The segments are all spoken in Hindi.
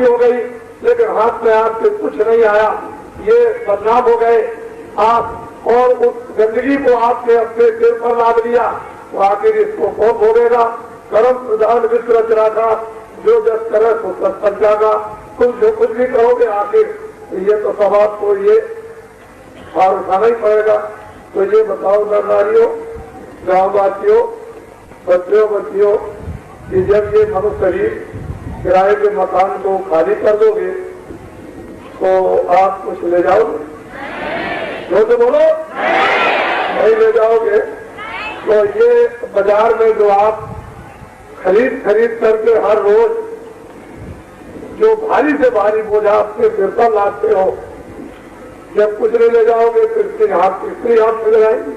हो गई, लेकिन हाथ में आपके कुछ नहीं आया, ये बदनाम हो गए आप, और उस गंदगी को आपने अपने सिर पर लाद लिया, तो आखिर इसको कौन भोगेगा? कर्म प्रधान विश्व रच रखा, जो जस करे तो सच जागा। तुम जो कुछ भी करोगे आखिर ये तो सब आपको ये भार उठाना ही पड़ेगा। तो ये बताओ नरनारियों, गाँववासियों, बच्चियों कि जब ये मनुष्य शरीर किराए के मकान को खाली कर दोगे तो आप कुछ ले जाओगे? जो तो बोलो, नहीं ले जाओगे। तो ये बाजार में जो आप खरीद करके हर रोज जो भारी से भारी बोझा अपने सिर पर लादते हो, जब कुछ नहीं ले जाओगे तो स्त्री हाथ में लगाएगी,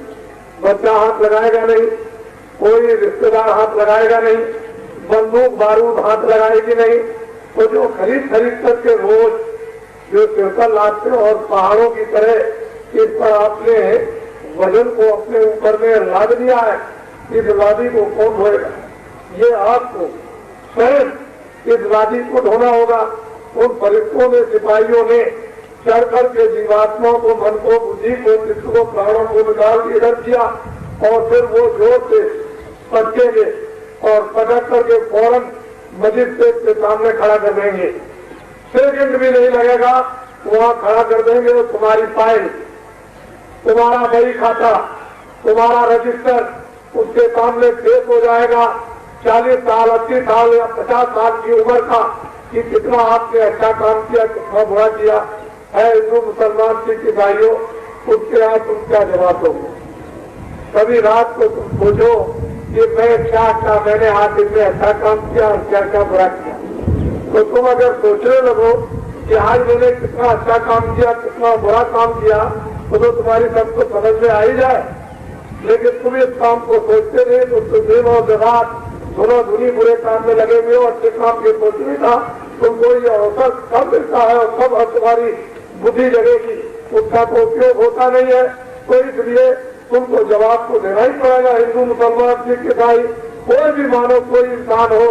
बच्चा हाथ लगाएगा नहीं, कोई रिश्तेदार हाथ लगाएगा नहीं, बंदूक बारूद हाथ लगाएगी नहीं। तो जो खरीद करके रोज जो सिर पर लादते हो और पहाड़ों की तरह इस पर आपने वजन को अपने ऊपर में लाद दिया है, इस लादी को कौन ढोएगा? ये आपको स्वयं इस लादी को ढोना होगा। उन फरिश्तों ने, सिपाहियों ने चढ़ करके जीवात्माओं को, मन को, बुद्धि को, चित्त को, प्राणों को निकाल के इधर किया और फिर वो जोर से पटकेंगे और पटक करके फौरन मजिस्ट्रेट के सामने खड़ा कर देंगे। सेकंड भी नहीं लगेगा, वहां खड़ा कर देंगे। वो तुम्हारी फाइल, तुम्हारा बही खाता, तुम्हारा रजिस्टर उसके सामने पेश हो जाएगा। 40 साल, 80 साल या 50 साल की उम्र का कि कितना आपने अच्छा काम किया, कितना बुरा किया है। हिंदू मुसलमान सिख ईसाइयों, उसके यहाँ तुम क्या जवाब दोगे? कभी रात को तुम सोचो कि मैं क्या मैंने आज दिन में अच्छा काम किया और क्या बुरा किया। तो तुम अगर सोचने लगो कि आज मैंने कितना अच्छा काम किया, कितना बुरा काम किया, तो तुम्हारी सबको समझ में आ ही जाए। लेकिन तुम इस काम को सोचते नहीं, तो तुम दिन और रात दोनों धुनी बुरे काम में लगे हुए हो। अच्छे काम की सोच नहीं था, तुमको ये अवसर कब मिलता है और कब तुम्हारी बुद्धि जगेगी, उसका तो उपयोग होता नहीं है। तो इसलिए तुमको जवाब को देना ही पड़ेगा। हिंदू मुसलमान सिख ईसाई कोई भी मानो, कोई इंसान हो,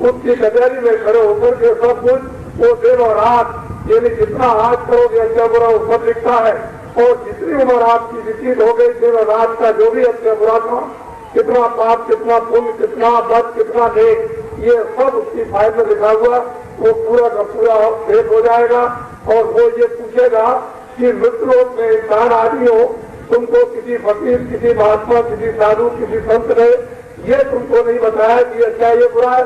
उसकी कचहरी में खड़े होकर के सब कुछ वो दिन और रात यानी जितना आज करोगे अच्छा बुरा वो सब लिखता है। और जितनी उम्र आपकी व्यतीत हो गई दिन और रात का जो भी अच्छा बुरा था, कितना पाप, कितना पुण्य, कितना बद, कितना नेक, ये सब उसकी फाइल में लिखा हुआ, वो पूरा का पूरा भेद हो जाएगा। और वो ये पूछेगा कि मृत्युलोक में इंसान आदमी हो, तुमको किसी फकीर, किसी महात्मा, किसी साधु, किसी संत ने ये तुमको नहीं बताया कि अच्छा ये बुरा है?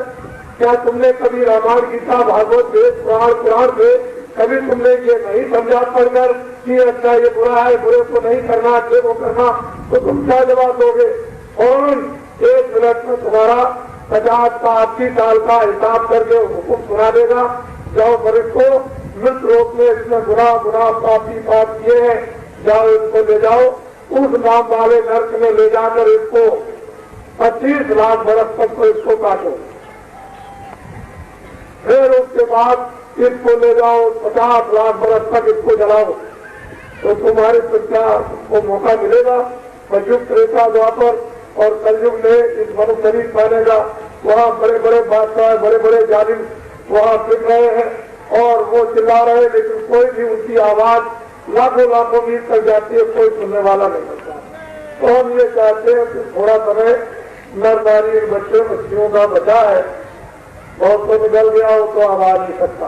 क्या तुमने कभी रामायण, गीता, भागवत, वेद, पुराण से कभी तुमने ये नहीं समझा पढ़कर कि अच्छा ये बुरा है, बुरे को नहीं करना, अच्छे को करना? तो तुम क्या जवाब दोगे? और 1 मिनट में तुम्हारा 50 का 80 साल का हिसाब करके हुक्म सुना देगा, जाओ फरिश्तों, मृत्यु लोक में इसने बुरा पापी पाप किए हैं, जाओ इसको ले जाओ, उस नाम वाले नर्क में ले जाकर इसको 25 लाख बरस तक को इसको काटो। फिर उसके बाद इसको ले जाओ 50 लाख बरस तक इसको जलाओ। तो तुम्हारी प्रज्ञा को मौका मिलेगा। युग, त्रेता, द्वापर और कलयुग में इस मनुष्य शरीर पानेगा। वहाँ बड़े बड़े बादशाह, बड़े बड़े जालिम वहाँ फिर रहे हैं और वो चिल्ला रहे, लेकिन कोई भी उनकी आवाज लाखों मील तक जाती है, कोई सुनने वाला नहीं होता। तो हम ये चाहते हैं कि थोड़ा समय नर नारी, बच्चों बच्चियों का बचा है, बहुत तो निकल गया हो तो आवाज नहीं सकता।